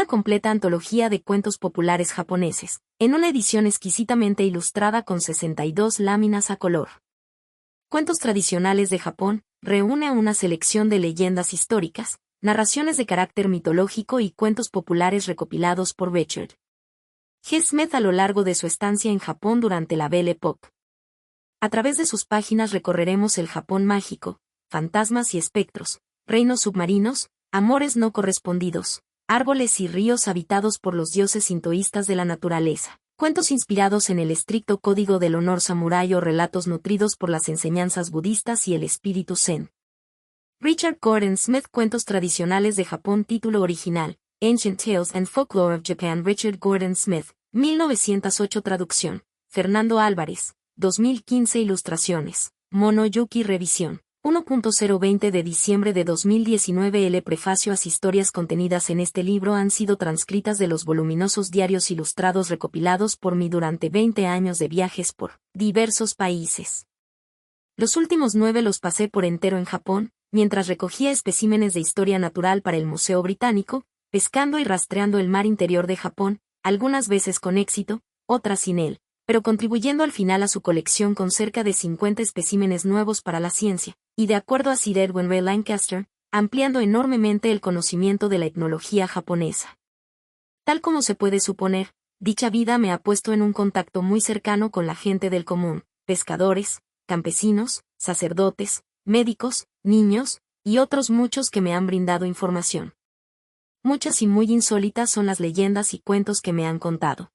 una completa antología de cuentos populares japoneses, en una edición exquisitamente ilustrada con 62 láminas a color. Cuentos tradicionales de Japón reúne una selección de leyendas históricas, narraciones de carácter mitológico y cuentos populares recopilados por Richard G. Smith a lo largo de su estancia en Japón durante la Belle Époque. A través de sus páginas recorreremos el Japón mágico, fantasmas y espectros, reinos submarinos, amores no correspondidos, árboles y ríos habitados por los dioses sintoístas de la naturaleza, cuentos inspirados en el estricto código del honor samurái o relatos nutridos por las enseñanzas budistas y el espíritu zen. Richard Gordon Smith. Cuentos tradicionales de Japón. Título original: Ancient Tales and Folklore of Japan. Richard Gordon Smith, 1908. Traducción: Fernando Álvarez, 2015. Ilustraciones: Monoyuki. Revisión 1.020 de diciembre de 2019. El prefacio. Las historias contenidas en este libro han sido transcritas de los voluminosos diarios ilustrados recopilados por mí durante 20 años de viajes por diversos países. Los últimos 9 los pasé por entero en Japón, mientras recogía especímenes de historia natural para el Museo Británico, pescando y rastreando el mar interior de Japón, algunas veces con éxito, otras sin él, pero contribuyendo al final a su colección con cerca de 50 especímenes nuevos para la ciencia, y de acuerdo a Sir Edwin Ray Lancaster, ampliando enormemente el conocimiento de la etnología japonesa. Tal como se puede suponer, dicha vida me ha puesto en un contacto muy cercano con la gente del común, pescadores, campesinos, sacerdotes, médicos, niños, y otros muchos que me han brindado información. Muchas y muy insólitas son las leyendas y cuentos que me han contado.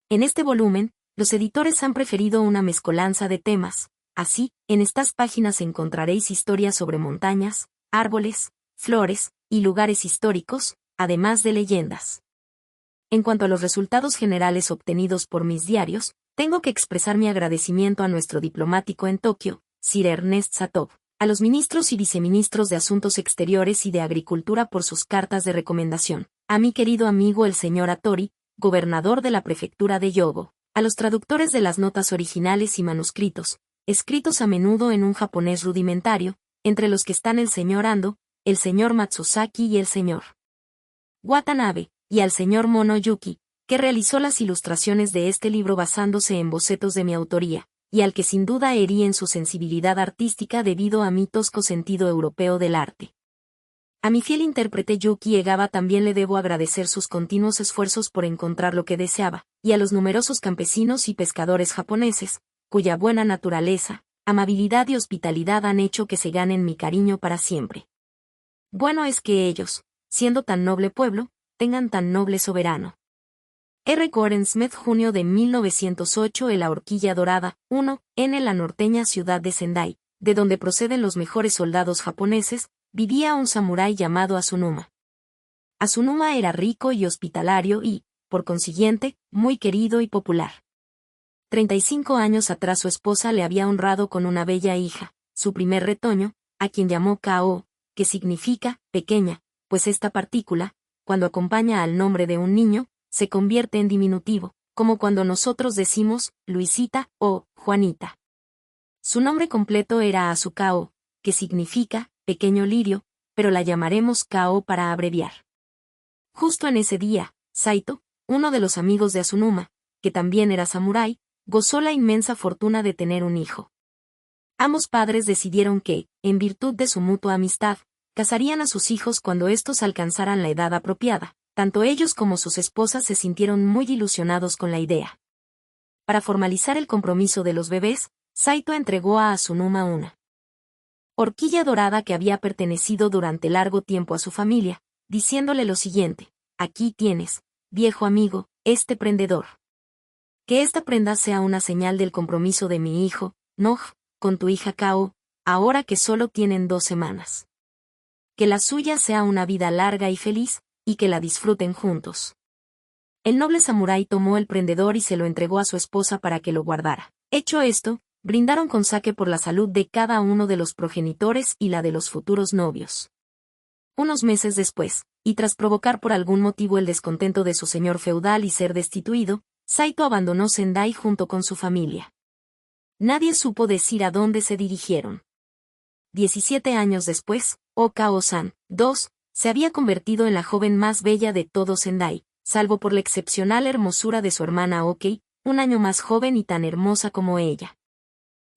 En este volumen, los editores han preferido una mezcolanza de temas. Así, en estas páginas encontraréis historias sobre montañas, árboles, flores, y lugares históricos, además de leyendas. En cuanto a los resultados generales obtenidos por mis diarios, tengo que expresar mi agradecimiento a nuestro diplomático en Tokio, Sir Ernest Satow, a los ministros y viceministros de Asuntos Exteriores y de Agricultura por sus cartas de recomendación, a mi querido amigo el señor Atori, gobernador de la prefectura de Hyogo, a los traductores de las notas originales y manuscritos, escritos a menudo en un japonés rudimentario, entre los que están el señor Ando, el señor Matsusaki y el señor Watanabe, y al señor Monoyuki, que realizó las ilustraciones de este libro basándose en bocetos de mi autoría, y al que sin duda herí en su sensibilidad artística debido a mi tosco sentido europeo del arte. A mi fiel intérprete Yuki Egawa también le debo agradecer sus continuos esfuerzos por encontrar lo que deseaba, y a los numerosos campesinos y pescadores japoneses, cuya buena naturaleza, amabilidad y hospitalidad han hecho que se ganen mi cariño para siempre. Bueno es que ellos, siendo tan noble pueblo, tengan tan noble soberano. R. Gordon Smith. Junio de 1908. La horquilla dorada, 1, en la norteña ciudad de Sendai, de donde proceden los mejores soldados japoneses, vivía un samurái llamado Asunuma. Asunuma era rico y hospitalario y, por consiguiente, muy querido y popular. 35 años atrás su esposa le había honrado con una bella hija, su primer retoño, a quien llamó Kao, que significa pequeña, pues esta partícula, cuando acompaña al nombre de un niño, se convierte en diminutivo, como cuando nosotros decimos Luisita o Juanita. Su nombre completo era Asukao, que significa pequeño lirio, pero la llamaremos Kao para abreviar. Justo en ese día, Saito, uno de los amigos de Asunuma, que también era samurái, gozó la inmensa fortuna de tener un hijo. Ambos padres decidieron que, en virtud de su mutua amistad, casarían a sus hijos cuando estos alcanzaran la edad apropiada. Tanto ellos como sus esposas se sintieron muy ilusionados con la idea. Para formalizar el compromiso de los bebés, Saito entregó a Asunuma una horquilla dorada que había pertenecido durante largo tiempo a su familia, diciéndole lo siguiente: aquí tienes, viejo amigo, este prendedor. Que esta prenda sea una señal del compromiso de mi hijo, Noj, con tu hija Kao, ahora que solo tienen 2 semanas. Que la suya sea una vida larga y feliz, y que la disfruten juntos. El noble samurái tomó el prendedor y se lo entregó a su esposa para que lo guardara. Hecho esto, brindaron con sake por la salud de cada uno de los progenitores y la de los futuros novios. Unos meses después, y tras provocar por algún motivo el descontento de su señor feudal y ser destituido, Saito abandonó Sendai junto con su familia. Nadie supo decir a dónde se dirigieron. 17 años después, Okao-san, 2, Se había convertido en la joven más bella de todo Sendai, salvo por la excepcional hermosura de su hermana Okei, un año más joven y tan hermosa como ella.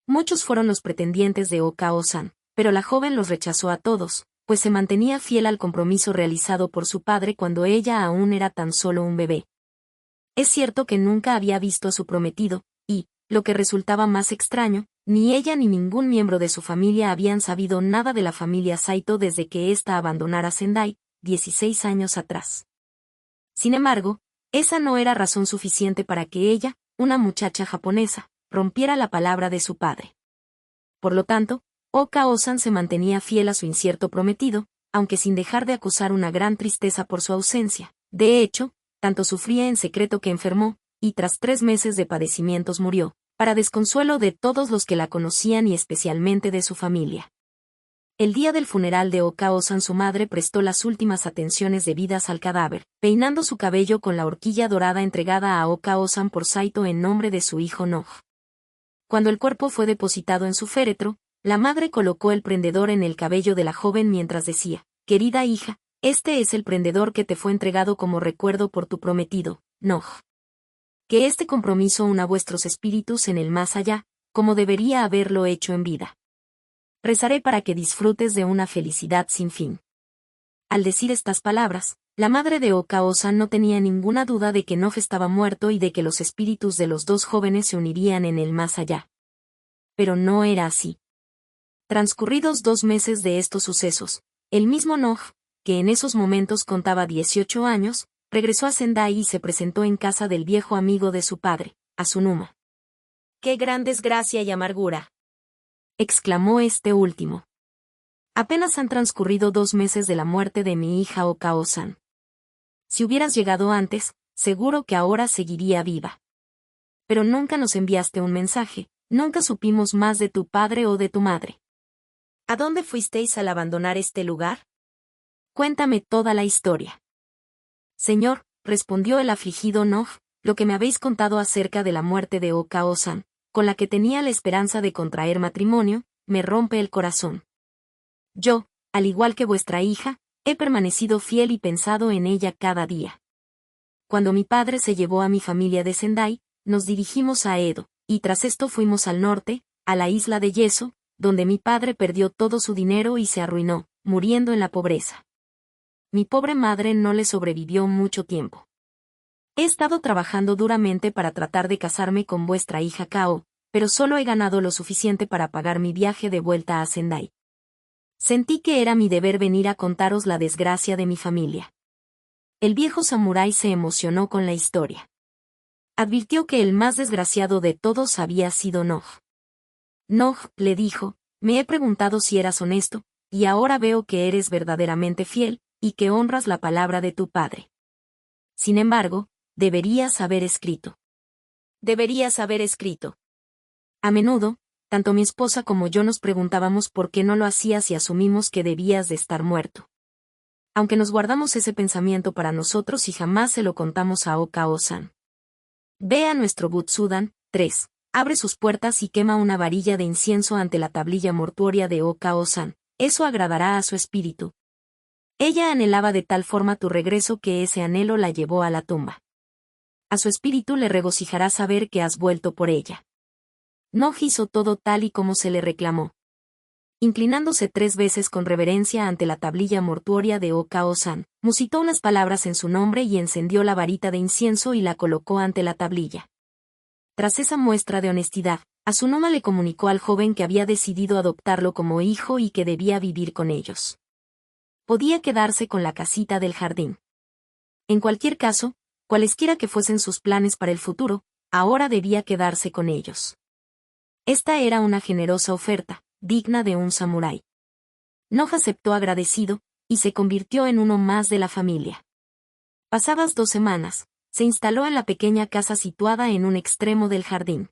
Muchos fueron los pretendientes de Okao-san, pero la joven los rechazó a todos, pues se mantenía fiel al compromiso realizado por su padre cuando ella aún era tan solo un bebé. Es cierto que nunca había visto a su prometido, y, lo que resultaba más extraño, ni ella ni ningún miembro de su familia habían sabido nada de la familia Saito desde que ésta abandonara Sendai, 16 años atrás. Sin embargo, esa no era razón suficiente para que ella, una muchacha japonesa, rompiera la palabra de su padre. Por lo tanto, Okao-san se mantenía fiel a su incierto prometido, aunque sin dejar de acusar una gran tristeza por su ausencia. De hecho, tanto sufría en secreto que enfermó, y tras 3 meses de padecimientos murió, para desconsuelo de todos los que la conocían y especialmente de su familia. El día del funeral de Okao-san, su madre prestó las últimas atenciones debidas al cadáver, peinando su cabello con la horquilla dorada entregada a Okao-san por Saito en nombre de su hijo Noj. Cuando el cuerpo fue depositado en su féretro, la madre colocó el prendedor en el cabello de la joven mientras decía: «Querida hija, este es el prendedor que te fue entregado como recuerdo por tu prometido, Noj. Que este compromiso una vuestros espíritus en el más allá, como debería haberlo hecho en vida. Rezaré para que disfrutes de una felicidad sin fin». Al decir estas palabras, la madre de Okao-san no tenía ninguna duda de que Noj estaba muerto y de que los espíritus de los dos jóvenes se unirían en el más allá. Pero no era así. Transcurridos 2 meses de estos sucesos, el mismo Noj, que en esos momentos contaba 18 años, regresó a Sendai y se presentó en casa del viejo amigo de su padre, Asunuma. «¡Qué gran desgracia y amargura!», exclamó este último. «Apenas han transcurrido 2 meses de la muerte de mi hija Okao-san. Si hubieras llegado antes, seguro que ahora seguiría viva. Pero nunca nos enviaste un mensaje, nunca supimos más de tu padre o de tu madre. ¿A dónde fuisteis al abandonar este lugar? Cuéntame toda la historia». «Señor», respondió el afligido Noj, «lo que me habéis contado acerca de la muerte de Okao-san, con la que tenía la esperanza de contraer matrimonio, me rompe el corazón. Yo, al igual que vuestra hija, he permanecido fiel y pensado en ella cada día. Cuando mi padre se llevó a mi familia de Sendai, nos dirigimos a Edo, y tras esto fuimos al norte, a la isla de Yeso, donde mi padre perdió todo su dinero y se arruinó, muriendo en la pobreza. Mi pobre madre no le sobrevivió mucho tiempo. He estado trabajando duramente para tratar de casarme con vuestra hija Kao, pero solo he ganado lo suficiente para pagar mi viaje de vuelta a Sendai. Sentí que era mi deber venir a contaros la desgracia de mi familia». El viejo samurái se emocionó con la historia. Advirtió que el más desgraciado de todos había sido Noj. «Noj», le dijo, «me he preguntado si eras honesto, y ahora veo que eres verdaderamente fiel, y que honras la palabra de tu padre. Sin embargo, deberías haber escrito. Deberías haber escrito». A menudo, tanto mi esposa como yo nos preguntábamos por qué no lo hacías y asumimos que debías de estar muerto. Aunque nos guardamos ese pensamiento para nosotros y jamás se lo contamos a Okao-san. Ve a nuestro Butsudan, 3, abre sus puertas y quema una varilla de incienso ante la tablilla mortuoria de Okao-san, eso agradará a su espíritu. Ella anhelaba de tal forma tu regreso que ese anhelo la llevó a la tumba. A su espíritu le regocijará saber que has vuelto por ella». Noj hizo todo tal y como se le reclamó. Inclinándose 3 veces con reverencia ante la tablilla mortuoria de Okao-san, musitó unas palabras en su nombre y encendió la varita de incienso y la colocó ante la tablilla. Tras esa muestra de honestidad, Asunoma le comunicó al joven que había decidido adoptarlo como hijo y que debía vivir con ellos. Podía quedarse con la casita del jardín. En cualquier caso, cualesquiera que fuesen sus planes para el futuro, ahora debía quedarse con ellos. Esta era una generosa oferta, digna de un samurái. Noj aceptó agradecido, y se convirtió en uno más de la familia. Pasadas 2 semanas, se instaló en la pequeña casa situada en un extremo del jardín.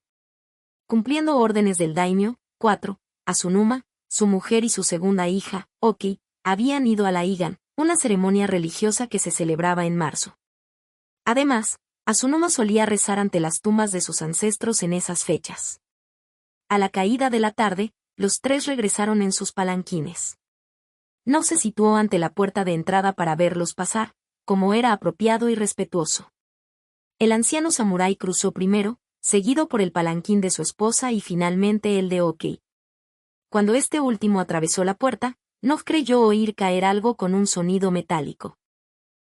Cumpliendo órdenes del daimyo, 4, Asunuma, su mujer y su segunda hija, Oki, habían ido a la Igan, una ceremonia religiosa que se celebraba en marzo. Además, Asunuma solía rezar ante las tumbas de sus ancestros en esas fechas. A la caída de la tarde, los 3 regresaron en sus palanquines. No se situó ante la puerta de entrada para verlos pasar, como era apropiado y respetuoso. El anciano samurái cruzó primero, seguido por el palanquín de su esposa y finalmente el de Okey. Cuando este último atravesó la puerta, Noh creyó oír caer algo con un sonido metálico.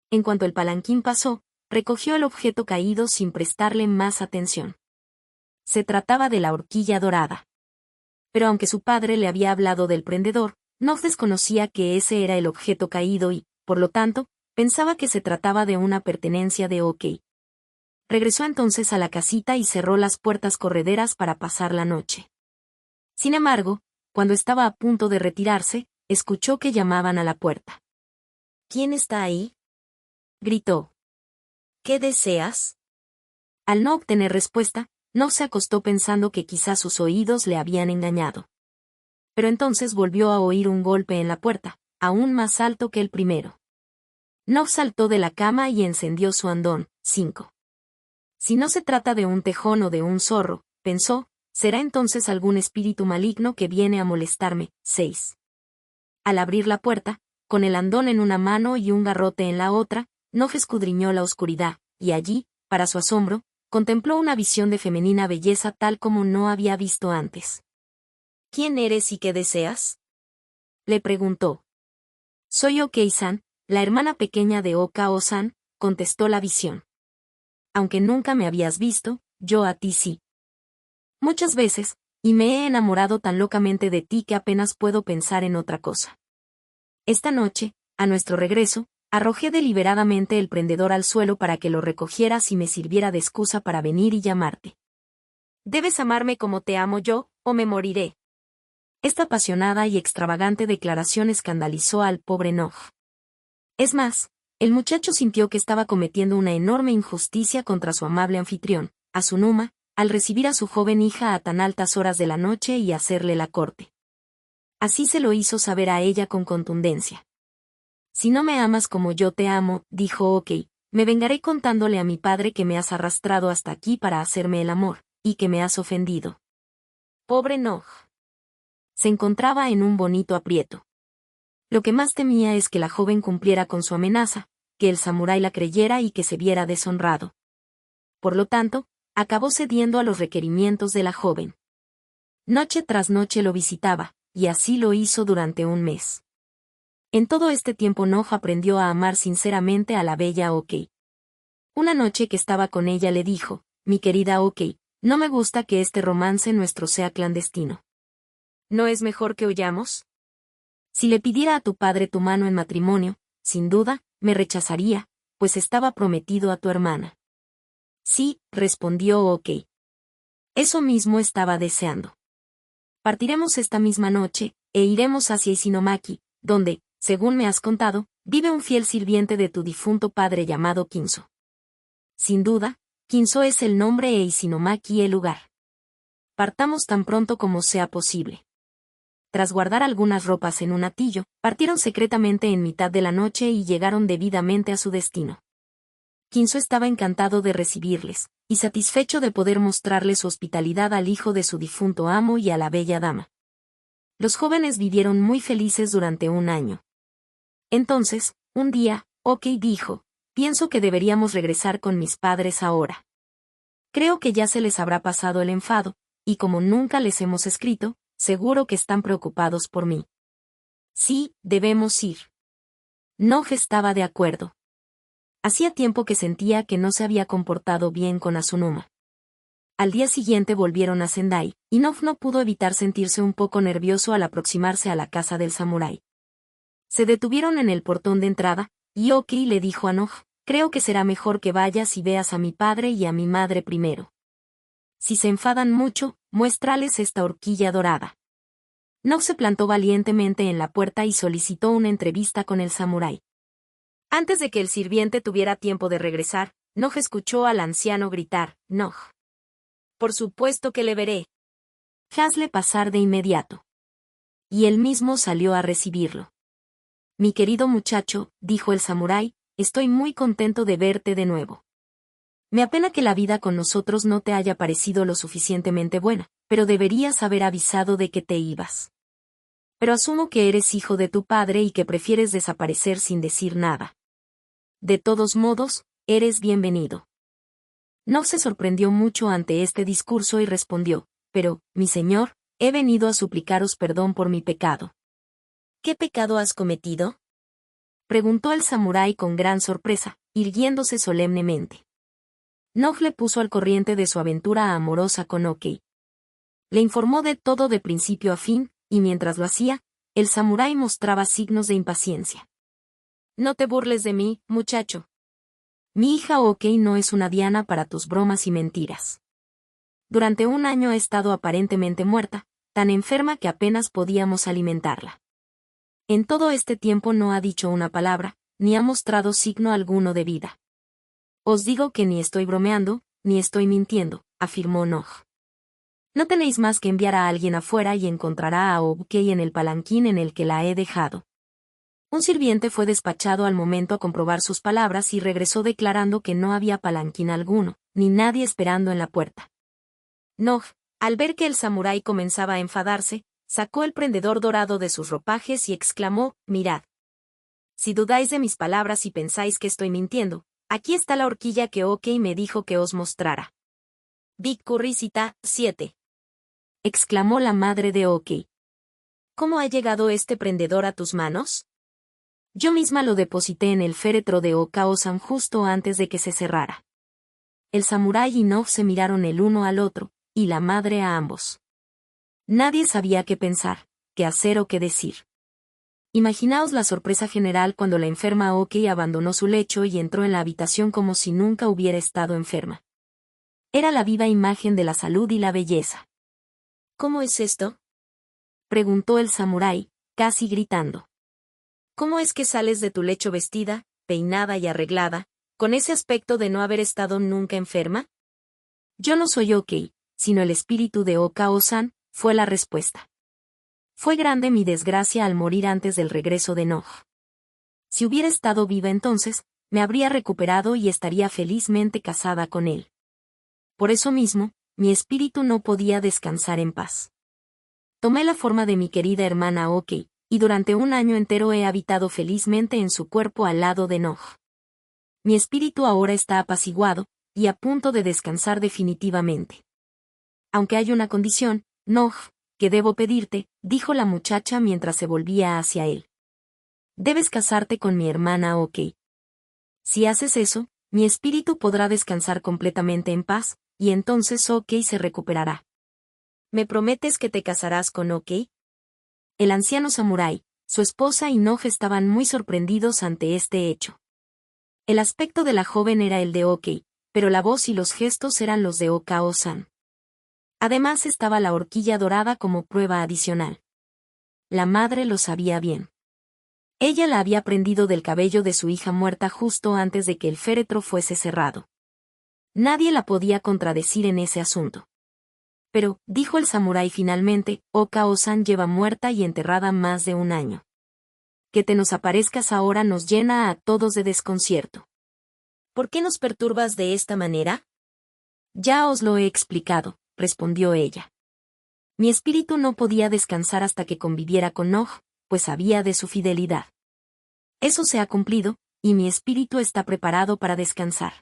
En cuanto el palanquín pasó, recogió el objeto caído sin prestarle más atención. Se trataba de la horquilla dorada. Pero aunque su padre le había hablado del prendedor, Noh desconocía que ese era el objeto caído y, por lo tanto, pensaba que se trataba de una pertenencia de Okey. Regresó entonces a la casita y cerró las puertas correderas para pasar la noche. Sin embargo, cuando estaba a punto de retirarse, escuchó que llamaban a la puerta. ¿Quién está ahí?, gritó. ¿Qué deseas? Al no obtener respuesta, Noh se acostó pensando que quizás sus oídos le habían engañado. Pero entonces volvió a oír un golpe en la puerta, aún más alto que el primero. Noh saltó de la cama y encendió su andón. 5. Si no se trata de un tejón o de un zorro, pensó, será entonces algún espíritu maligno que viene a molestarme. 6. Al abrir la puerta, con el andón en una mano y un garrote en la otra, Noh escudriñó la oscuridad, y allí, para su asombro, contempló una visión de femenina belleza tal como no había visto antes. ¿Quién eres y qué deseas?, le preguntó. Soy Okey-san, la hermana pequeña de Okao-san, contestó la visión. Aunque nunca me habías visto, yo a ti sí. Muchas veces, y me he enamorado tan locamente de ti que apenas puedo pensar en otra cosa. Esta noche, a nuestro regreso, arrojé deliberadamente el prendedor al suelo para que lo recogieras y me sirviera de excusa para venir y llamarte. Debes amarme como te amo yo, o me moriré. Esta apasionada y extravagante declaración escandalizó al pobre Noh. Es más, el muchacho sintió que estaba cometiendo una enorme injusticia contra su amable anfitrión, Azunuma, al recibir a su joven hija a tan altas horas de la noche y hacerle la corte. Así se lo hizo saber a ella con contundencia. Si no me amas como yo te amo, dijo Okey, me vengaré contándole a mi padre que me has arrastrado hasta aquí para hacerme el amor, y que me has ofendido. Pobre Noh. Se encontraba en un bonito aprieto. Lo que más temía es que la joven cumpliera con su amenaza, que el samurái la creyera y que se viera deshonrado. Por lo tanto, acabó cediendo a los requerimientos de la joven. Noche tras noche lo visitaba, y así lo hizo durante un mes. En todo este tiempo Noh aprendió a amar sinceramente a la bella Okey. Una noche que estaba con ella le dijo, mi querida Okey, no me gusta que este romance nuestro sea clandestino. ¿No es mejor que huyamos? Si le pidiera a tu padre tu mano en matrimonio, sin duda, me rechazaría, pues estaba prometido a tu hermana. Sí, respondió Okey. Eso mismo estaba deseando. Partiremos esta misma noche, e iremos hacia Isinomaki, donde, según me has contado, vive un fiel sirviente de tu difunto padre llamado Kinzo. Sin duda, Kinzo es el nombre e Isinomaki el lugar. Partamos tan pronto como sea posible. Tras guardar algunas ropas en un atillo, partieron secretamente en mitad de la noche y llegaron debidamente a su destino. Kinzo estaba encantado de recibirles, y satisfecho de poder mostrarle su hospitalidad al hijo de su difunto amo y a la bella dama. Los jóvenes vivieron muy felices durante un año. Entonces, un día, Okey dijo, pienso que deberíamos regresar con mis padres ahora. Creo que ya se les habrá pasado el enfado, y como nunca les hemos escrito, seguro que están preocupados por mí. Sí, debemos ir. Noh estaba de acuerdo. Hacía tiempo que sentía que no se había comportado bien con Azunuma. Al día siguiente volvieron a Sendai, y Noh no pudo evitar sentirse un poco nervioso al aproximarse a la casa del samurái. Se detuvieron en el portón de entrada, y Okey le dijo a Noh, creo que será mejor que vayas y veas a mi padre y a mi madre primero. Si se enfadan mucho, muéstrales esta horquilla dorada. Noh se plantó valientemente en la puerta y solicitó una entrevista con el samurái. Antes de que el sirviente tuviera tiempo de regresar, Noh escuchó al anciano gritar, Noh. Por supuesto que le veré. Hazle pasar de inmediato. Y él mismo salió a recibirlo. Mi querido muchacho, dijo el samurái, estoy muy contento de verte de nuevo. Me apena que la vida con nosotros no te haya parecido lo suficientemente buena, pero deberías haber avisado de que te ibas. Pero asumo que eres hijo de tu padre y que prefieres desaparecer sin decir nada. De todos modos, eres bienvenido. Nob se sorprendió mucho ante este discurso y respondió, pero, mi señor, he venido a suplicaros perdón por mi pecado. ¿Qué pecado has cometido? Preguntó el samurái con gran sorpresa, irguiéndose solemnemente. Nob le puso al corriente de su aventura amorosa con Oki. Le informó de todo de principio a fin, y mientras lo hacía, el samurái mostraba signos de impaciencia. No te burles de mí, muchacho. Mi hija Oki no es una diana para tus bromas y mentiras. Durante un año ha estado aparentemente muerta, tan enferma que apenas podíamos alimentarla. En todo este tiempo no ha dicho una palabra, ni ha mostrado signo alguno de vida. Os digo que ni estoy bromeando, ni estoy mintiendo, afirmó Nob. No tenéis más que enviar a alguien afuera y encontrará a Oki en el palanquín en el que la he dejado. Un sirviente fue despachado al momento a comprobar sus palabras y regresó declarando que no había palanquín alguno, ni nadie esperando en la puerta. Nob, al ver que el samurái comenzaba a enfadarse, sacó el prendedor dorado de sus ropajes y exclamó, mirad. Si dudáis de mis palabras y pensáis que estoy mintiendo, aquí está la horquilla que Oki me dijo que os mostrara. Big Curricita, 7. Exclamó la madre de Oki. ¿Cómo ha llegado este prendedor a tus manos? Yo misma lo deposité en el féretro de Okao-san justo antes de que se cerrara. El samurái y Nob se miraron el uno al otro, y la madre a ambos. Nadie sabía qué pensar, qué hacer o qué decir. Imaginaos la sorpresa general cuando la enferma Oki abandonó su lecho y entró en la habitación como si nunca hubiera estado enferma. Era la viva imagen de la salud y la belleza. ¿Cómo es esto? Preguntó el samurái, casi gritando. ¿Cómo es que sales de tu lecho vestida, peinada y arreglada, con ese aspecto de no haber estado nunca enferma? Yo no soy Oki, sino el espíritu de Okao-san, fue la respuesta. Fue grande mi desgracia al morir antes del regreso de Nob. Si hubiera estado viva entonces, me habría recuperado y estaría felizmente casada con él. Por eso mismo, mi espíritu no podía descansar en paz. Tomé la forma de mi querida hermana Oki, y durante un año entero he habitado felizmente en su cuerpo al lado de Nob. Mi espíritu ahora está apaciguado, y a punto de descansar definitivamente. Aunque hay una condición, Nob, que debo pedirte, dijo la muchacha mientras se volvía hacia él. Debes casarte con mi hermana Oki. Si haces eso, mi espíritu podrá descansar completamente en paz, y entonces Oki se recuperará. ¿Me prometes que te casarás con Oki? El anciano samurái, su esposa y Nob estaban muy sorprendidos ante este hecho. El aspecto de la joven era el de Oki, pero la voz y los gestos eran los de Okao-san. Además estaba la horquilla dorada como prueba adicional. La madre lo sabía bien. Ella la había prendido del cabello de su hija muerta justo antes de que el féretro fuese cerrado. Nadie la podía contradecir en ese asunto. Pero, dijo el samurái finalmente, Okao-san lleva muerta y enterrada más de un año. Que te nos aparezcas ahora nos llena a todos de desconcierto. ¿Por qué nos perturbas de esta manera? Ya os lo he explicado, respondió ella. Mi espíritu no podía descansar hasta que conviviera con Nob, pues sabía de su fidelidad. Eso se ha cumplido, y mi espíritu está preparado para descansar.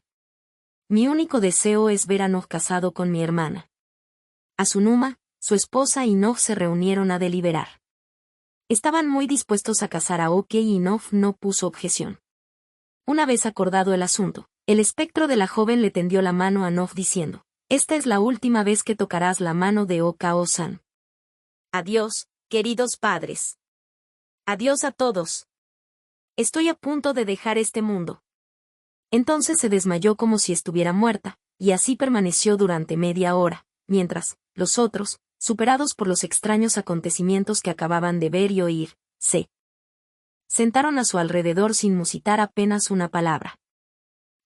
Mi único deseo es ver a Nob casado con mi hermana. Asunuma, su esposa y Nob se reunieron a deliberar. Estaban muy dispuestos a casar a Oki y Nob no puso objeción. Una vez acordado el asunto, el espectro de la joven le tendió la mano a Nob diciendo, esta es la última vez que tocarás la mano de Okao-san. Adiós, queridos padres. Adiós a todos. Estoy a punto de dejar este mundo. Entonces se desmayó como si estuviera muerta, y así permaneció durante media hora, mientras, los otros, superados por los extraños acontecimientos que acababan de ver y oír, se sentaron a su alrededor sin musitar apenas una palabra.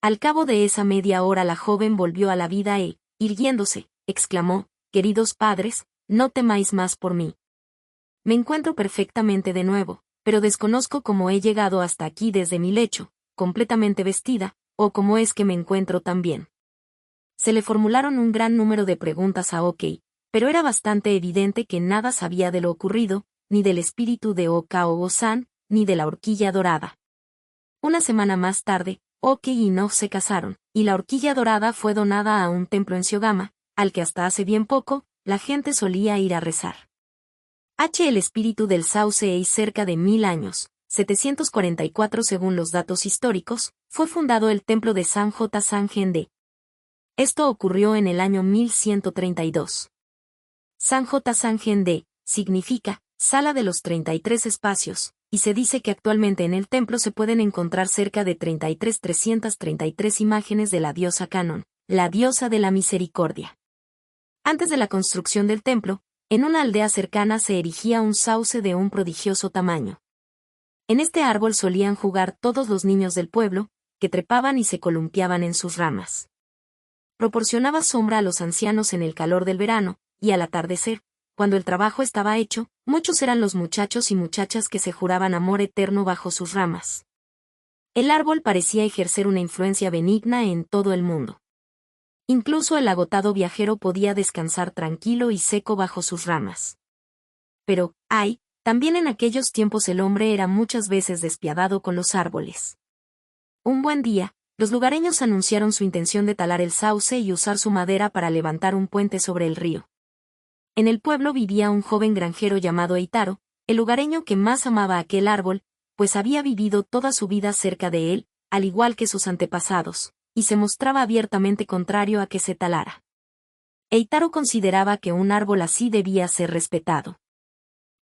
Al cabo de esa media hora la joven volvió a la vida e, irguiéndose, exclamó, queridos padres, no temáis más por mí. Me encuentro perfectamente de nuevo, pero desconozco cómo he llegado hasta aquí desde mi lecho, completamente vestida, o cómo es que me encuentro tan bien. Se le formularon un gran número de preguntas a Oki, pero era bastante evidente que nada sabía de lo ocurrido, ni del espíritu de Okaogo-san, ni de la horquilla dorada. Una semana más tarde, Oki y No se casaron, y la horquilla dorada fue donada a un templo en Shiogama, al que hasta hace bien poco, la gente solía ir a rezar. El espíritu del sauce hay cerca de 1000 años, 744 según los datos históricos, fue fundado el templo de Sanjota Sangen-de. Esto ocurrió en el año 1132. Sanjota Sangen-de significa Sala de los 33 espacios, y se dice que actualmente en el templo se pueden encontrar cerca de 333 imágenes de la diosa Kannon, la diosa de la misericordia. Antes de la construcción del templo, en una aldea cercana se erigía un sauce de un prodigioso tamaño. En este árbol solían jugar todos los niños del pueblo, que trepaban y se columpiaban en sus ramas. Proporcionaba sombra a los ancianos en el calor del verano, y al atardecer, cuando el trabajo estaba hecho, muchos eran los muchachos y muchachas que se juraban amor eterno bajo sus ramas. El árbol parecía ejercer una influencia benigna en todo el mundo. Incluso el agotado viajero podía descansar tranquilo y seco bajo sus ramas. Pero, también en aquellos tiempos el hombre era muchas veces despiadado con los árboles. Un buen día, los lugareños anunciaron su intención de talar el sauce y usar su madera para levantar un puente sobre el río. En el pueblo vivía un joven granjero llamado Eitaro, el lugareño que más amaba aquel árbol, pues había vivido toda su vida cerca de él, al igual que sus antepasados, y se mostraba abiertamente contrario a que se talara. Eitaro consideraba que un árbol así debía ser respetado.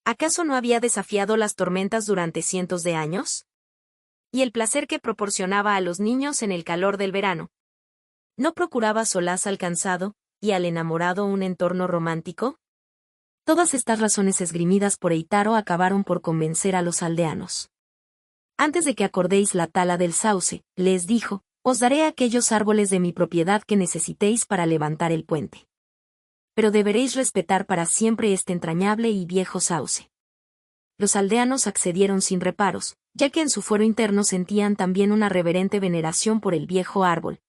¿Acaso no había desafiado las tormentas durante cientos de años? ¿Y el placer que proporcionaba a los niños en el calor del verano? ¿No procuraba solaz al cansado, y al enamorado un entorno romántico? Todas estas razones esgrimidas por Eitaro acabaron por convencer a los aldeanos. Antes de que acordéis la tala del sauce, les dijo, os daré aquellos árboles de mi propiedad que necesitéis para levantar el puente. Pero deberéis respetar para siempre este entrañable y viejo sauce. Los aldeanos accedieron sin reparos, ya que en su fuero interno sentían también una reverente veneración por el viejo árbol.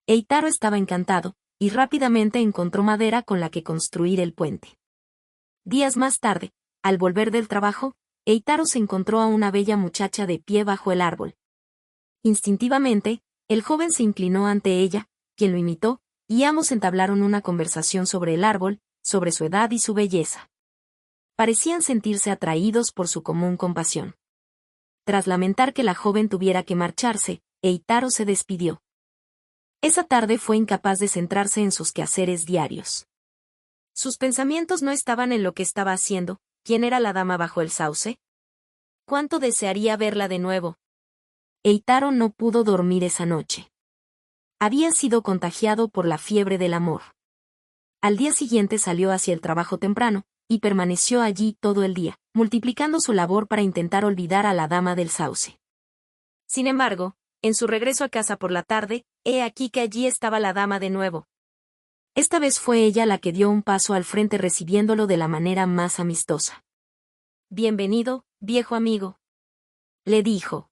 Eitaro estaba encantado, y rápidamente encontró madera con la que construir el puente. Días más tarde, al volver del trabajo, Eitaro se encontró a una bella muchacha de pie bajo el árbol. Instintivamente, el joven se inclinó ante ella, quien lo imitó, y ambos entablaron una conversación sobre el árbol, sobre su edad y su belleza. Parecían sentirse atraídos por su común compasión. Tras lamentar que la joven tuviera que marcharse, Eitaro se despidió. Esa tarde fue incapaz de centrarse en sus quehaceres diarios. Sus pensamientos no estaban en lo que estaba haciendo. ¿Quién era la dama bajo el sauce? ¿Cuánto desearía verla de nuevo? Eitaro no pudo dormir esa noche. Había sido contagiado por la fiebre del amor. Al día siguiente salió hacia el trabajo temprano, y permaneció allí todo el día, multiplicando su labor para intentar olvidar a la dama del sauce. Sin embargo, en su regreso a casa por la tarde, he aquí que allí estaba la dama de nuevo. Esta vez fue ella la que dio un paso al frente recibiéndolo de la manera más amistosa. «Bienvenido, viejo amigo», le dijo.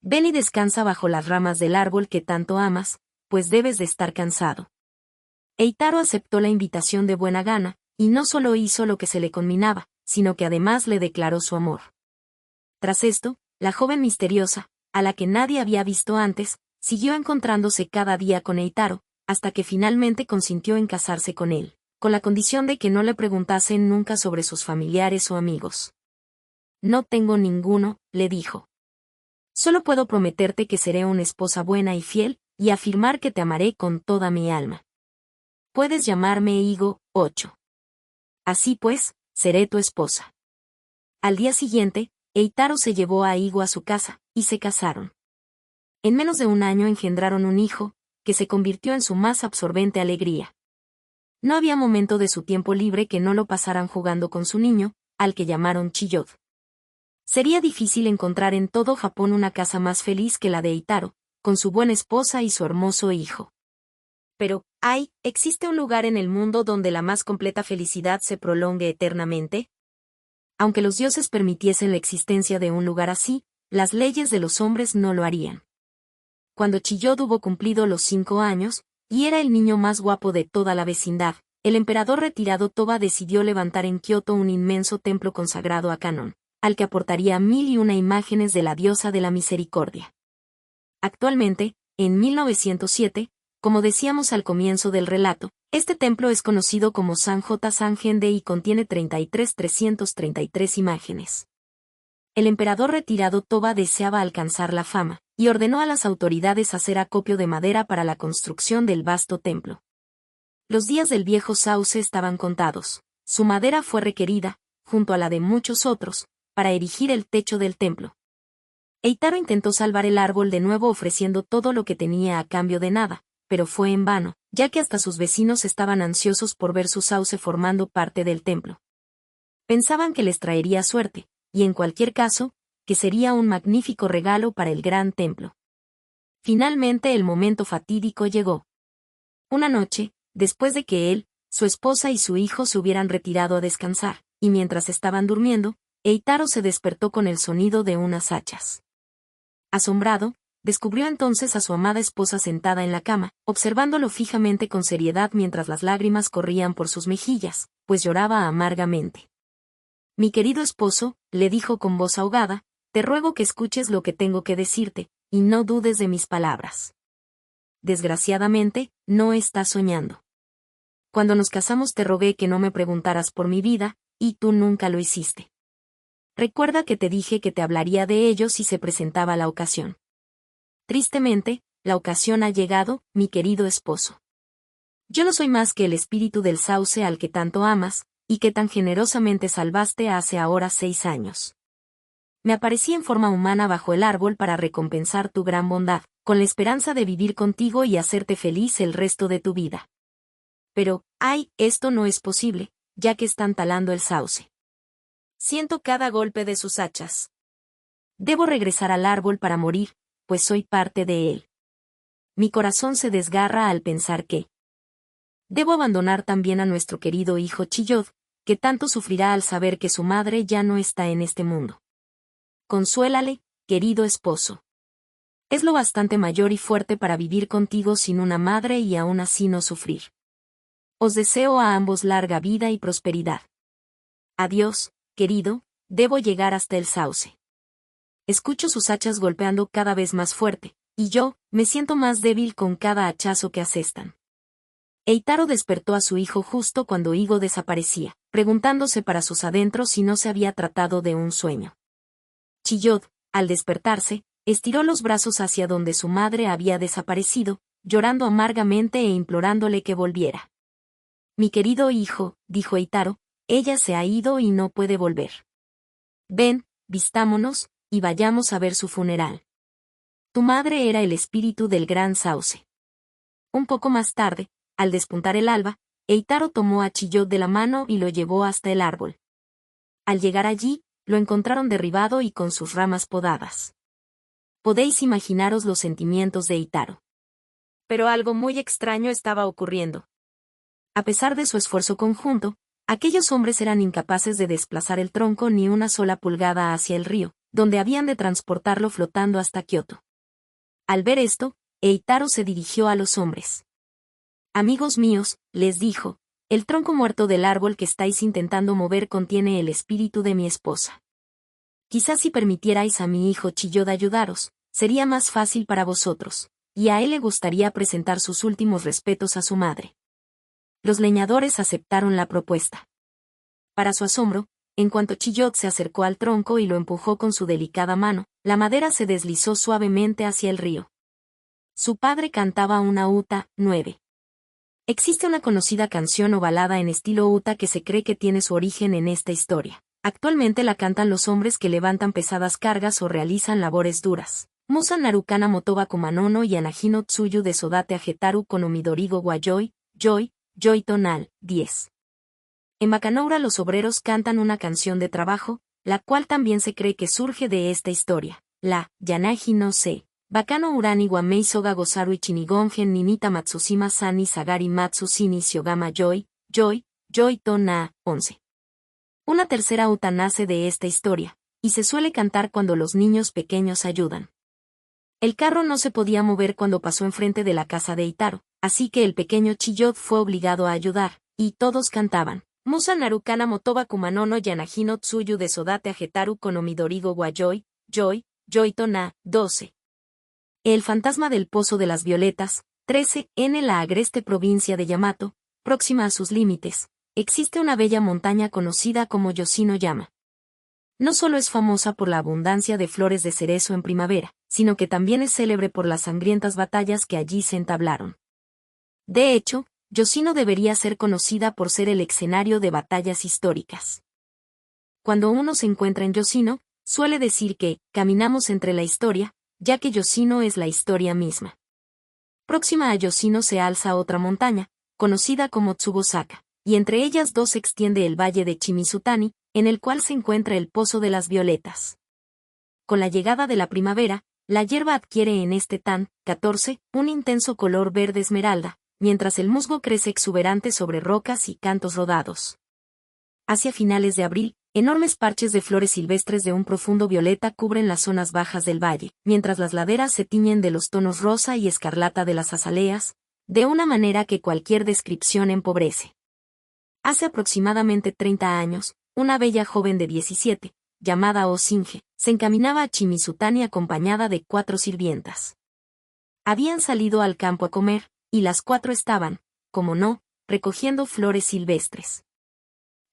«Ven y descansa bajo las ramas del árbol que tanto amas, pues debes de estar cansado». Eitaro aceptó la invitación de buena gana, y no solo hizo lo que se le conminaba, sino que además le declaró su amor. Tras esto, la joven misteriosa, a la que nadie había visto antes, siguió encontrándose cada día con Eitaro, hasta que finalmente consintió en casarse con él, con la condición de que no le preguntasen nunca sobre sus familiares o amigos. «No tengo ninguno», le dijo. «Solo puedo prometerte que seré una esposa buena y fiel, y afirmar que te amaré con toda mi alma. Puedes llamarme Igo 8. Así pues, seré tu esposa». Al día siguiente, Eitaro se llevó a Igo a su casa, y se casaron. En menos de un año engendraron un hijo, que se convirtió en su más absorbente alegría. No había momento de su tiempo libre que no lo pasaran jugando con su niño, al que llamaron Chiyod. Sería difícil encontrar en todo Japón una casa más feliz que la de Eitaro, con su buena esposa y su hermoso hijo. Pero, ¿existe un lugar en el mundo donde la más completa felicidad se prolongue eternamente? Aunque los dioses permitiesen la existencia de un lugar así, las leyes de los hombres no lo harían. Cuando Chiyod hubo cumplido los 5 años, y era el niño más guapo de toda la vecindad, el emperador retirado Toba decidió levantar en Kioto un inmenso templo consagrado a Kannon, al que aportaría 1001 imágenes de la diosa de la misericordia. Actualmente, en 1907, como decíamos al comienzo del relato, este templo es conocido como Sanjota Sanjende y contiene 333 imágenes. El emperador retirado Toba deseaba alcanzar la fama, y ordenó a las autoridades hacer acopio de madera para la construcción del vasto templo. Los días del viejo sauce estaban contados. Su madera fue requerida, junto a la de muchos otros, para erigir el techo del templo. Eitaro intentó salvar el árbol de nuevo ofreciendo todo lo que tenía a cambio de nada, pero fue en vano, ya que hasta sus vecinos estaban ansiosos por ver su sauce formando parte del templo. Pensaban que les traería suerte, y en cualquier caso, que sería un magnífico regalo para el gran templo. Finalmente el momento fatídico llegó. Una noche, después de que él, su esposa y su hijo se hubieran retirado a descansar, y mientras estaban durmiendo, Eitaro se despertó con el sonido de unas hachas. Asombrado, descubrió entonces a su amada esposa sentada en la cama, observándolo fijamente con seriedad mientras las lágrimas corrían por sus mejillas, pues lloraba amargamente. Mi querido esposo, le dijo con voz ahogada, te ruego que escuches lo que tengo que decirte, y no dudes de mis palabras. Desgraciadamente, no estás soñando. Cuando nos casamos te rogué que no me preguntaras por mi vida, y tú nunca lo hiciste. Recuerda que te dije que te hablaría de ello si se presentaba la ocasión. Tristemente, la ocasión ha llegado, mi querido esposo. Yo no soy más que el espíritu del sauce al que tanto amas, y que tan generosamente salvaste hace ahora 6 años. Me aparecí en forma humana bajo el árbol para recompensar tu gran bondad, con la esperanza de vivir contigo y hacerte feliz el resto de tu vida. Pero, ¡ay!, esto no es posible, ya que están talando el sauce. Siento cada golpe de sus hachas. Debo regresar al árbol para morir, pues soy parte de él. Mi corazón se desgarra al pensar que debo abandonar también a nuestro querido hijo Chillod, que tanto sufrirá al saber que su madre ya no está en este mundo. Consuélale, querido esposo. Es lo bastante mayor y fuerte para vivir contigo sin una madre y aún así no sufrir. Os deseo a ambos larga vida y prosperidad. Adiós, querido, debo llegar hasta el sauce. Escucho sus hachas golpeando cada vez más fuerte, y yo, me siento más débil con cada hachazo que asestan. Eitaro despertó a su hijo justo cuando Igo desaparecía, preguntándose para sus adentros si no se había tratado de un sueño. Chillod, al despertarse, estiró los brazos hacia donde su madre había desaparecido, llorando amargamente e implorándole que volviera. Mi querido hijo, dijo Eitaro, ella se ha ido y no puede volver. Ven, vistámonos, y vayamos a ver su funeral. Tu madre era el espíritu del gran sauce. Un poco más tarde, al despuntar el alba, Eitaro tomó a Chillod de la mano y lo llevó hasta el árbol. Al llegar allí, lo encontraron derribado y con sus ramas podadas. Podéis imaginaros los sentimientos de Eitaro. Pero algo muy extraño estaba ocurriendo. A pesar de su esfuerzo conjunto, aquellos hombres eran incapaces de desplazar el tronco ni una sola pulgada hacia el río, donde habían de transportarlo flotando hasta Kioto. Al ver esto, Eitaro se dirigió a los hombres. Amigos míos, les dijo, el tronco muerto del árbol que estáis intentando mover contiene el espíritu de mi esposa. Quizás si permitierais a mi hijo Chillod ayudaros, sería más fácil para vosotros, y a él le gustaría presentar sus últimos respetos a su madre. Los leñadores aceptaron la propuesta. Para su asombro, en cuanto Chillod se acercó al tronco y lo empujó con su delicada mano, la madera se deslizó suavemente hacia el río. Su padre cantaba una uta, 9. Existe una conocida canción o balada en estilo uta que se cree que tiene su origen en esta historia. Actualmente la cantan los hombres que levantan pesadas cargas o realizan labores duras. Musa Narukana Motoba Kumanono y Anahino Tsuyu de Sodate Agetaru kono Midorigo wa Yoi tonal, 10. En Bakanoura los obreros cantan una canción de trabajo, la cual también se cree que surge de esta historia. La Yanaji no se. Bakano Urani wa Meisoga Gozaru Ichinigongen Ninita Matsushima Sani Sagari Matsusini Shiogama Yoi Tona, 11. Una tercera uta nace de esta historia, y se suele cantar cuando los niños pequeños ayudan. El carro no se podía mover cuando pasó enfrente de la casa de Eitaro, así que el pequeño Chillod fue obligado a ayudar, y todos cantaban. Musa Narukana Motoba Kumanono Yanajino Tsuyu de Sodate Ajetaru Konomidorigo Guayoy, Joy Tona, 12. El fantasma del Pozo de las Violetas, 13. En la agreste provincia de Yamato, próxima a sus límites, existe una bella montaña conocida como Yoshino-yama. No solo es famosa por la abundancia de flores de cerezo en primavera, sino que también es célebre por las sangrientas batallas que allí se entablaron. De hecho, Yoshino debería ser conocida por ser el escenario de batallas históricas. Cuando uno se encuentra en Yoshino, suele decir que caminamos entre la historia, ya que Yoshino es la historia misma. Próxima a Yoshino se alza otra montaña, conocida como Tsubosaka, y entre ellas dos se extiende el valle de Chimizutani, en el cual se encuentra el Pozo de las Violetas. Con la llegada de la primavera, la hierba adquiere en este tan, 14, un intenso color verde esmeralda, mientras el musgo crece exuberante sobre rocas y cantos rodados. Hacia finales de abril, enormes parches de flores silvestres de un profundo violeta cubren las zonas bajas del valle, mientras las laderas se tiñen de los tonos rosa y escarlata de las azaleas, de una manera que cualquier descripción empobrece. Hace aproximadamente 30 años, una bella joven de 17, llamada Osinge, se encaminaba a Chimizutani acompañada de 4 sirvientas. Habían salido al campo a comer, y las 4 estaban, como no, recogiendo flores silvestres.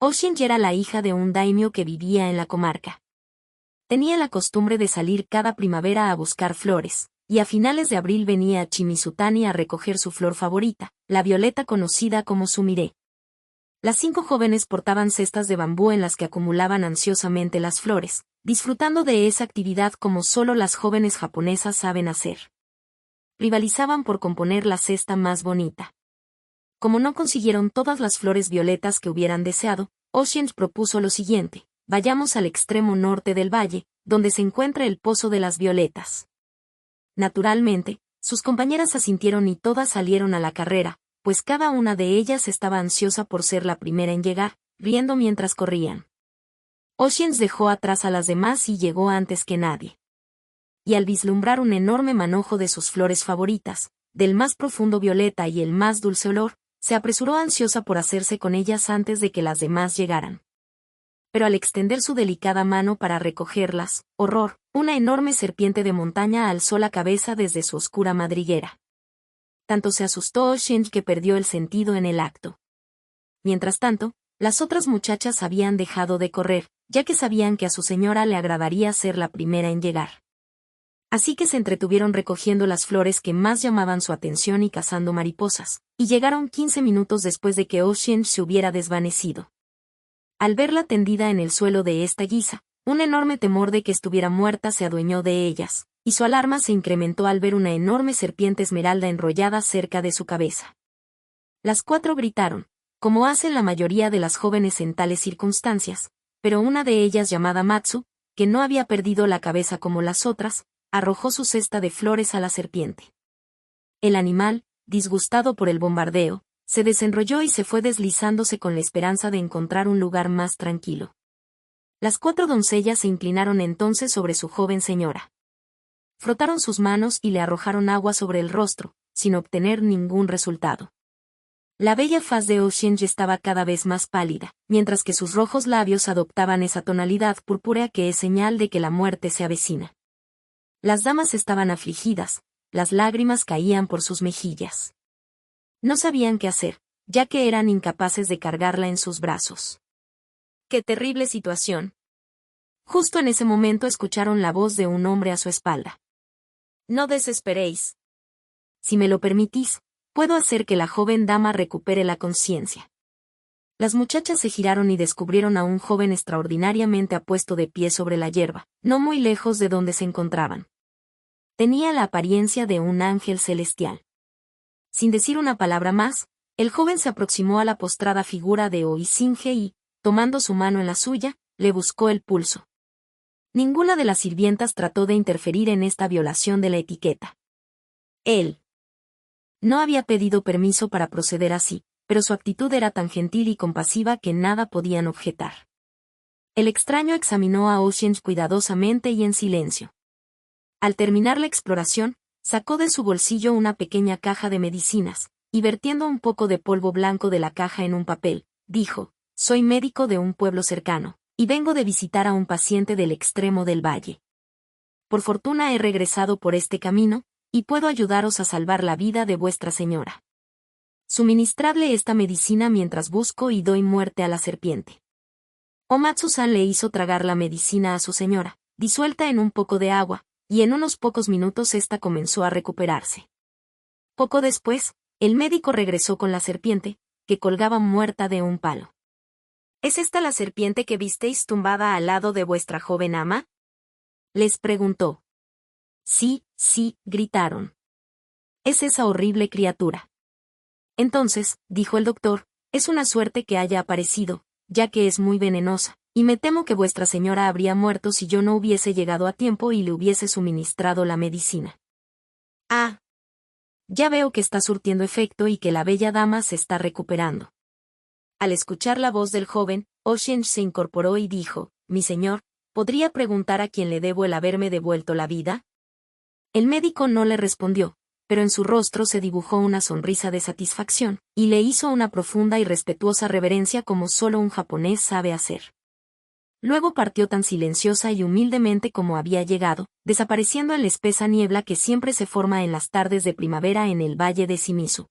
Oshinji era la hija de un daimyo que vivía en la comarca. Tenía la costumbre de salir cada primavera a buscar flores, y a finales de abril venía a Chimizutani a recoger su flor favorita, la violeta conocida como sumire. Las 5 jóvenes portaban cestas de bambú en las que acumulaban ansiosamente las flores, disfrutando de esa actividad como solo las jóvenes japonesas saben hacer. Rivalizaban por componer la cesta más bonita. Como no consiguieron todas las flores violetas que hubieran deseado, Oshinji propuso lo siguiente: vayamos al extremo norte del valle, donde se encuentra el Pozo de las Violetas. Naturalmente, sus compañeras asintieron y todas salieron a la carrera, pues cada una de ellas estaba ansiosa por ser la primera en llegar, riendo mientras corrían. Oshinji dejó atrás a las demás y llegó antes que nadie. Y al vislumbrar un enorme manojo de sus flores favoritas, del más profundo violeta y el más dulce olor, se apresuró ansiosa por hacerse con ellas antes de que las demás llegaran. Pero al extender su delicada mano para recogerlas, horror, una enorme serpiente de montaña alzó la cabeza desde su oscura madriguera. Tanto se asustó Oshinji que perdió el sentido en el acto. Mientras tanto, las otras muchachas habían dejado de correr, ya que sabían que a su señora le agradaría ser la primera en llegar. Así que se entretuvieron recogiendo las flores que más llamaban su atención y cazando mariposas, y llegaron 15 minutos después de que Oshinji se hubiera desvanecido. Al verla tendida en el suelo de esta guisa, un enorme temor de que estuviera muerta se adueñó de ellas, y su alarma se incrementó al ver una enorme serpiente esmeralda enrollada cerca de su cabeza. Las 4 gritaron, como hacen la mayoría de las jóvenes en tales circunstancias, pero una de ellas llamada Matsu, que no había perdido la cabeza como las otras, arrojó su cesta de flores a la serpiente. El animal, disgustado por el bombardeo, se desenrolló y se fue deslizándose con la esperanza de encontrar un lugar más tranquilo. Las 4 doncellas se inclinaron entonces sobre su joven señora. Frotaron sus manos y le arrojaron agua sobre el rostro, sin obtener ningún resultado. La bella faz de Oshinji estaba cada vez más pálida, mientras que sus rojos labios adoptaban esa tonalidad purpúrea que es señal de que la muerte se avecina. Las damas estaban afligidas, las lágrimas caían por sus mejillas. No sabían qué hacer, ya que eran incapaces de cargarla en sus brazos. ¡Qué terrible situación! Justo en ese momento escucharon la voz de un hombre a su espalda. No desesperéis. Si me lo permitís, puedo hacer que la joven dama recupere la conciencia. Las muchachas se giraron y descubrieron a un joven extraordinariamente apuesto de pie sobre la hierba, no muy lejos de donde se encontraban. Tenía la apariencia de un ángel celestial. Sin decir una palabra más, el joven se aproximó a la postrada figura de Oisinge y, tomando su mano en la suya, le buscó el pulso. Ninguna de las sirvientas trató de interferir en esta violación de la etiqueta. Él no había pedido permiso para proceder así, pero su actitud era tan gentil y compasiva que nada podían objetar. El extraño examinó a Oshinji cuidadosamente y en silencio. Al terminar la exploración, sacó de su bolsillo una pequeña caja de medicinas, y vertiendo un poco de polvo blanco de la caja en un papel, dijo: «Soy médico de un pueblo cercano, y vengo de visitar a un paciente del extremo del valle. Por fortuna he regresado por este camino, y puedo ayudaros a salvar la vida de vuestra señora. Suministradle esta medicina mientras busco y doy muerte a la serpiente». Omatsu-san le hizo tragar la medicina a su señora, disuelta en un poco de agua, y en unos pocos minutos ésta comenzó a recuperarse. Poco después, el médico regresó con la serpiente, que colgaba muerta de un palo. «¿Es esta la serpiente que visteis tumbada al lado de vuestra joven ama?», les preguntó. «Sí, sí», gritaron. «Es esa horrible criatura». «Entonces», dijo el doctor, «es una suerte que haya aparecido, ya que es muy venenosa, y me temo que vuestra señora habría muerto si yo no hubiese llegado a tiempo y le hubiese suministrado la medicina». «Ah. Ya veo que está surtiendo efecto y que la bella dama se está recuperando». Al escuchar la voz del joven, Oshin se incorporó y dijo: «Mi señor, ¿podría preguntar a quién le debo el haberme devuelto la vida?». El médico no le respondió, pero en su rostro se dibujó una sonrisa de satisfacción, y le hizo una profunda y respetuosa reverencia como solo un japonés sabe hacer. Luego partió tan silenciosa y humildemente como había llegado, desapareciendo en la espesa niebla que siempre se forma en las tardes de primavera en el valle de Shimizu.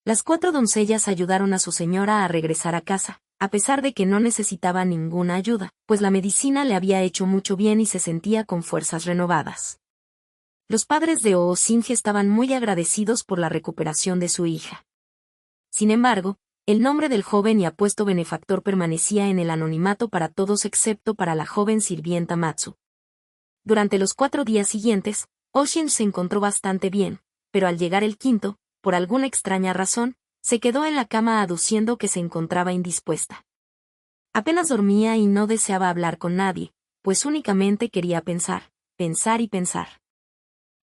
Las 4 doncellas ayudaron a su señora a regresar a casa, a pesar de que no necesitaba ninguna ayuda, pues la medicina le había hecho mucho bien y se sentía con fuerzas renovadas. Los padres de Oo-Shinge estaban muy agradecidos por la recuperación de su hija. Sin embargo, el nombre del joven y apuesto benefactor permanecía en el anonimato para todos excepto para la joven sirvienta Matsu. Durante los 4 días siguientes, Oshin se encontró bastante bien, pero al llegar el quinto, por alguna extraña razón, se quedó en la cama aduciendo que se encontraba indispuesta. Apenas dormía y no deseaba hablar con nadie, pues únicamente quería pensar, pensar y pensar.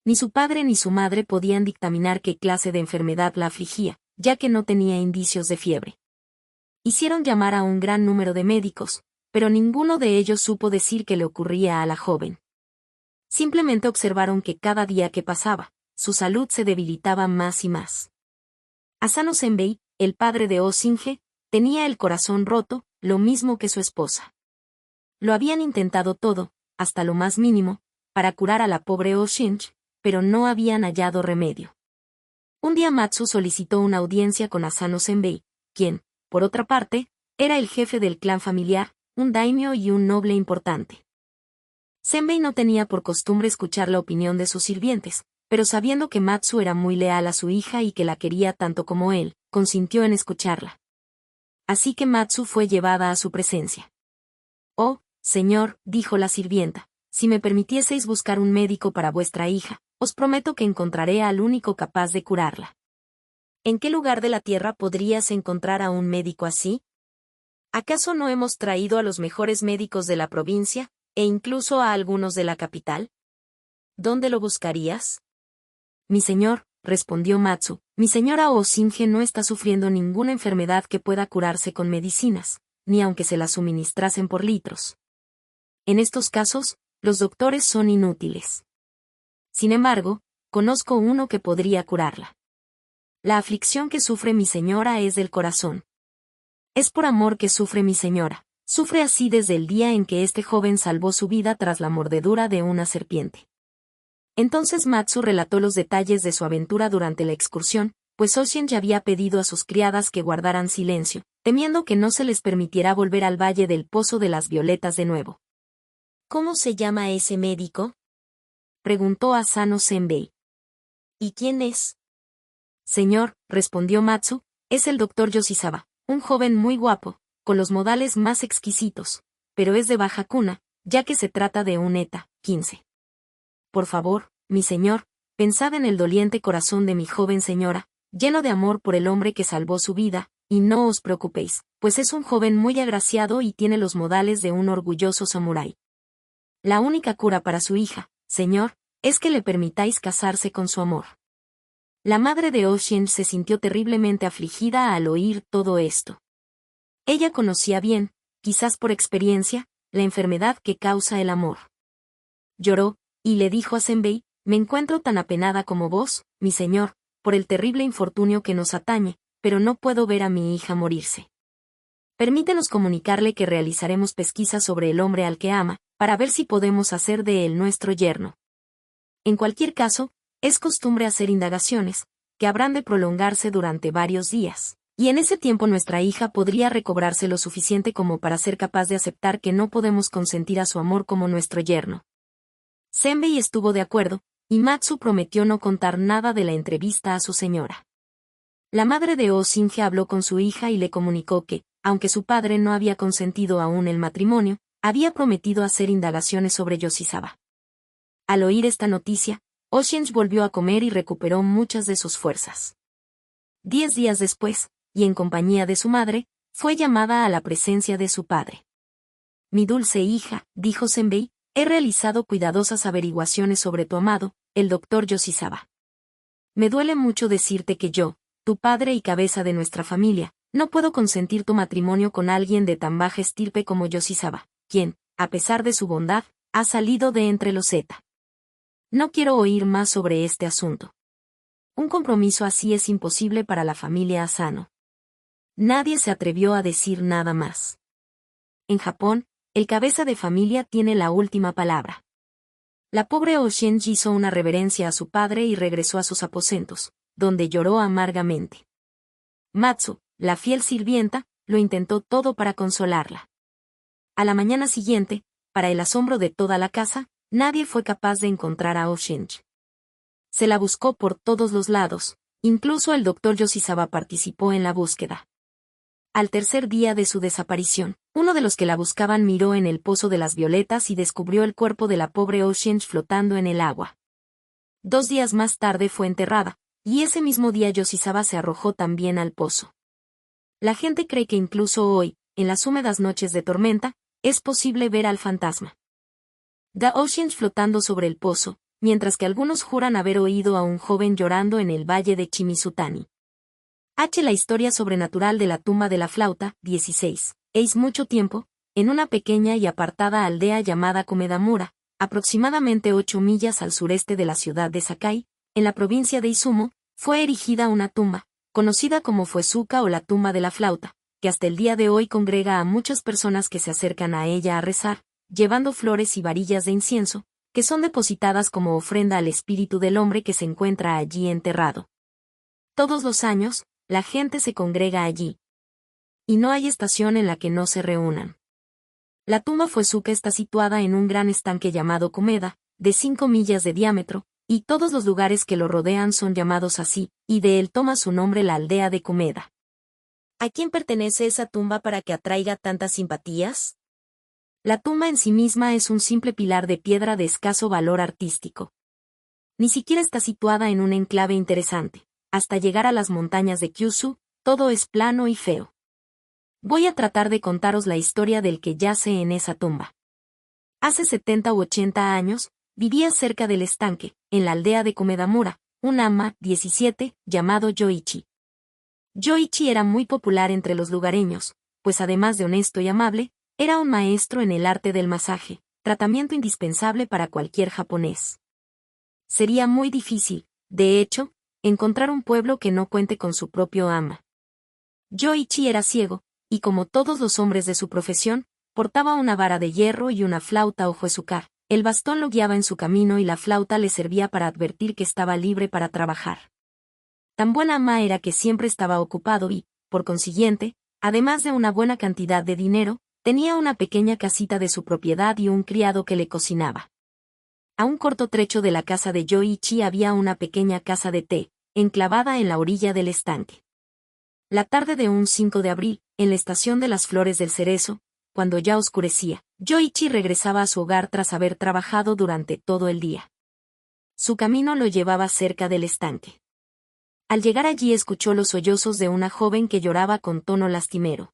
Ni su padre ni su madre podían dictaminar qué clase de enfermedad la afligía, ya que no tenía indicios de fiebre. Hicieron llamar a un gran número de médicos, pero ninguno de ellos supo decir qué le ocurría a la joven. Simplemente observaron que cada día que pasaba, su salud se debilitaba más y más. Asano Senbei, el padre de Oo-Shinge, tenía el corazón roto, lo mismo que su esposa. Lo habían intentado todo, hasta lo más mínimo, para curar a la pobre Oo-Shinge, pero no habían hallado remedio. Un día Matsu solicitó una audiencia con Asano Senbei, quien, por otra parte, era el jefe del clan familiar, un daimyo y un noble importante. Senbei no tenía por costumbre escuchar la opinión de sus sirvientes, pero sabiendo que Matsu era muy leal a su hija y que la quería tanto como él, consintió en escucharla. Así que Matsu fue llevada a su presencia. «Oh, señor», dijo la sirvienta, «si me permitieseis buscar un médico para vuestra hija, os prometo que encontraré al único capaz de curarla». «¿En qué lugar de la tierra podrías encontrar a un médico así? ¿Acaso no hemos traído a los mejores médicos de la provincia, e incluso a algunos de la capital? ¿Dónde lo buscarías?». «Mi señor», respondió Matsu, «mi señora Oo-Shinge no está sufriendo ninguna enfermedad que pueda curarse con medicinas, ni aunque se las suministrasen por litros. En estos casos, los doctores son inútiles. Sin embargo, conozco uno que podría curarla. La aflicción que sufre mi señora es del corazón. Es por amor que sufre mi señora. Sufre así desde el día en que este joven salvó su vida tras la mordedura de una serpiente». Entonces Matsu relató los detalles de su aventura durante la excursión, pues Oshin ya había pedido a sus criadas que guardaran silencio, temiendo que no se les permitiera volver al Valle del Pozo de las Violetas de nuevo. «¿Cómo se llama ese médico?», preguntó Asano Senbei. «¿Y quién es?». «Señor», respondió Matsu, «es el doctor Yoshizawa, un joven muy guapo, con los modales más exquisitos, pero es de baja cuna, ya que se trata de un ETA, 15. Por favor, mi señor, pensad en el doliente corazón de mi joven señora, lleno de amor por el hombre que salvó su vida, y no os preocupéis, pues es un joven muy agraciado y tiene los modales de un orgulloso samurái. La única cura para su hija, señor, es que le permitáis casarse con su amor». La madre de Oshin se sintió terriblemente afligida al oír todo esto. Ella conocía bien, quizás por experiencia, la enfermedad que causa el amor. Lloró, y le dijo a Senbei: «Me encuentro tan apenada como vos, mi señor, por el terrible infortunio que nos atañe, pero no puedo ver a mi hija morirse. Permítenos comunicarle que realizaremos pesquisas sobre el hombre al que ama, para ver si podemos hacer de él nuestro yerno. En cualquier caso, es costumbre hacer indagaciones, que habrán de prolongarse durante varios días, y en ese tiempo nuestra hija podría recobrarse lo suficiente como para ser capaz de aceptar que no podemos consentir a su amor como nuestro yerno. Senbei estuvo de acuerdo, y Matsu prometió no contar nada de la entrevista a su señora. La madre de Oh Shinge habló con su hija y le comunicó que, aunque su padre no había consentido aún el matrimonio, había prometido hacer indagaciones sobre Yoshizawa. Al oír esta noticia, Oh Shinge volvió a comer y recuperó muchas de sus fuerzas. 10 días después, y en compañía de su madre, fue llamada a la presencia de su padre. Mi dulce hija, dijo Senbei, he realizado cuidadosas averiguaciones sobre tu amado, el doctor Yoshizawa. Me duele mucho decirte que yo, tu padre y cabeza de nuestra familia, no puedo consentir tu matrimonio con alguien de tan baja estirpe como Yoshizawa, quien, a pesar de su bondad, ha salido de entre los Z. No quiero oír más sobre este asunto. Un compromiso así es imposible para la familia Asano. Nadie se atrevió a decir nada más. En Japón, el cabeza de familia tiene la última palabra. La pobre Oh Shinge hizo una reverencia a su padre y regresó a sus aposentos, donde lloró amargamente. Matsu, la fiel sirvienta, lo intentó todo para consolarla. A la mañana siguiente, para el asombro de toda la casa, nadie fue capaz de encontrar a Oh Shinge. Se la buscó por todos los lados, incluso el doctor Yoshizawa participó en la búsqueda. Al tercer día de su desaparición, uno de los que la buscaban miró en el pozo de las violetas y descubrió el cuerpo de la pobre Oh Shinge flotando en el agua. 2 días más tarde fue enterrada, y ese mismo día Yoshizawa se arrojó también al pozo. La gente cree que incluso hoy, en las húmedas noches de tormenta, es posible ver al fantasma de Oh Shinge flotando sobre el pozo, mientras que algunos juran haber oído a un joven llorando en el valle de Chimizutani. La historia sobrenatural de la tumba de la flauta, 16. Mucho tiempo, en una pequeña y apartada aldea llamada Komedamura, aproximadamente 8 millas al sureste de la ciudad de Sakai, en la provincia de Izumo, fue erigida una tumba, conocida como Fuesuka o la tumba de la flauta, que hasta el día de hoy congrega a muchas personas que se acercan a ella a rezar, llevando flores y varillas de incienso, que son depositadas como ofrenda al espíritu del hombre que se encuentra allí enterrado. Todos los años, la gente se congrega allí. Y no hay estación en la que no se reúnan. La tumba Fuesuka está situada en un gran estanque llamado Komeda, de 5 millas de diámetro, y todos los lugares que lo rodean son llamados así, y de él toma su nombre la aldea de Komeda. ¿A quién pertenece esa tumba para que atraiga tantas simpatías? La tumba en sí misma es un simple pilar de piedra de escaso valor artístico. Ni siquiera está situada en un enclave interesante. Hasta llegar a las montañas de Kyushu, todo es plano y feo. Voy a tratar de contaros la historia del que yace en esa tumba. Hace 70 u 80 años, vivía cerca del estanque, en la aldea de Komedamura, un ama, 17, llamado Yoichi. Yoichi era muy popular entre los lugareños, pues además de honesto y amable, era un maestro en el arte del masaje, tratamiento indispensable para cualquier japonés. Sería muy difícil, de hecho, encontrar un pueblo que no cuente con su propio ama. Yoichi era ciego, y como todos los hombres de su profesión, portaba una vara de hierro y una flauta o juezucar. El bastón lo guiaba en su camino y la flauta le servía para advertir que estaba libre para trabajar. Tan buena ama era que siempre estaba ocupado y, por consiguiente, además de una buena cantidad de dinero, tenía una pequeña casita de su propiedad y un criado que le cocinaba. A un corto trecho de la casa de Yoichi había una pequeña casa de té, enclavada en la orilla del estanque. La tarde de un 5 de abril, en la estación de las flores del cerezo, cuando ya oscurecía, Yoichi regresaba a su hogar tras haber trabajado durante todo el día. Su camino lo llevaba cerca del estanque. Al llegar allí escuchó los sollozos de una joven que lloraba con tono lastimero.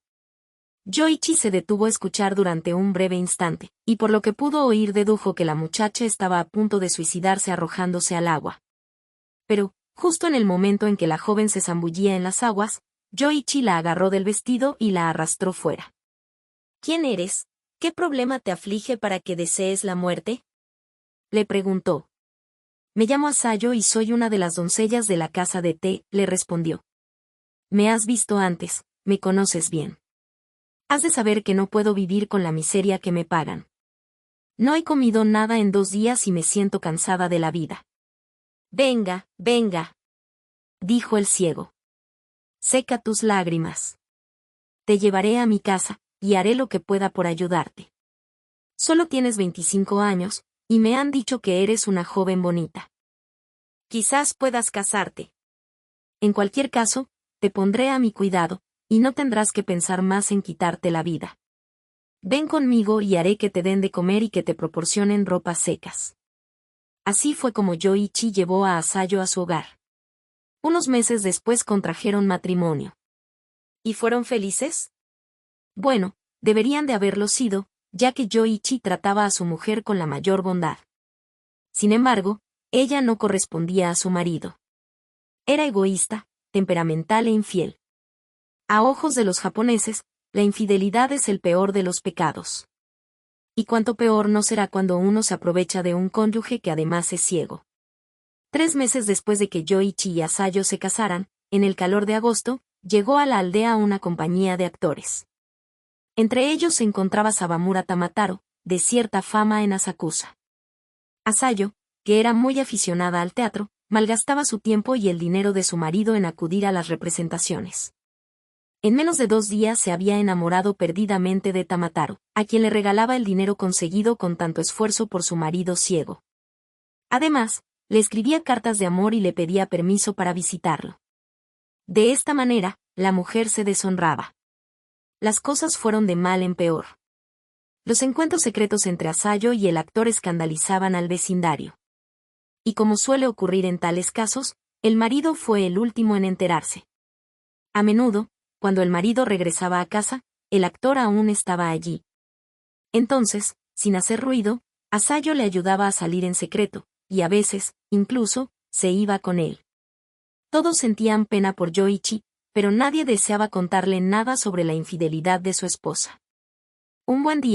Yoichi se detuvo a escuchar durante un breve instante, y por lo que pudo oír dedujo que la muchacha estaba a punto de suicidarse arrojándose al agua. Pero, justo en el momento en que la joven se zambullía en las aguas, Yoichi la agarró del vestido y la arrastró fuera. ¿Quién eres? ¿Qué problema te aflige para que desees la muerte?, le preguntó. Me llamo Asayo y soy una de las doncellas de la casa de té, le respondió. Me has visto antes, me conoces bien. Has de saber que no puedo vivir con la miseria que me pagan. No he comido nada en 2 días y me siento cansada de la vida. Venga, venga, dijo el ciego. Seca tus lágrimas. Te llevaré a mi casa, y haré lo que pueda por ayudarte. Solo tienes 25 años, y me han dicho que eres una joven bonita. Quizás puedas casarte. En cualquier caso, te pondré a mi cuidado, y no tendrás que pensar más en quitarte la vida. Ven conmigo y haré que te den de comer y que te proporcionen ropas secas. Así fue como Yoichi llevó a Asayo a su hogar. Unos meses después contrajeron matrimonio. ¿Y fueron felices? Bueno, deberían de haberlo sido, ya que Yoichi trataba a su mujer con la mayor bondad. Sin embargo, ella no correspondía a su marido. Era egoísta, temperamental e infiel. A ojos de los japoneses, la infidelidad es el peor de los pecados. Y cuánto peor no será cuando uno se aprovecha de un cónyuge que además es ciego. 3 meses después de que Yoichi y Asayo se casaran, en el calor de agosto, llegó a la aldea una compañía de actores. Entre ellos se encontraba Sabamura Tamataro, de cierta fama en Asakusa. Asayo, que era muy aficionada al teatro, malgastaba su tiempo y el dinero de su marido en acudir a las representaciones. En menos de 2 días se había enamorado perdidamente de Tamataro, a quien le regalaba el dinero conseguido con tanto esfuerzo por su marido ciego. Además, le escribía cartas de amor y le pedía permiso para visitarlo. De esta manera, la mujer se deshonraba. Las cosas fueron de mal en peor. Los encuentros secretos entre Asayo y el actor escandalizaban al vecindario. Y como suele ocurrir en tales casos, el marido fue el último en enterarse. A menudo, cuando el marido regresaba a casa, el actor aún estaba allí. Entonces, sin hacer ruido, Asayo le ayudaba a salir en secreto, y a veces, incluso, se iba con él. Todos sentían pena por Yoichi, pero nadie deseaba contarle nada sobre la infidelidad de su esposa. Un buen día,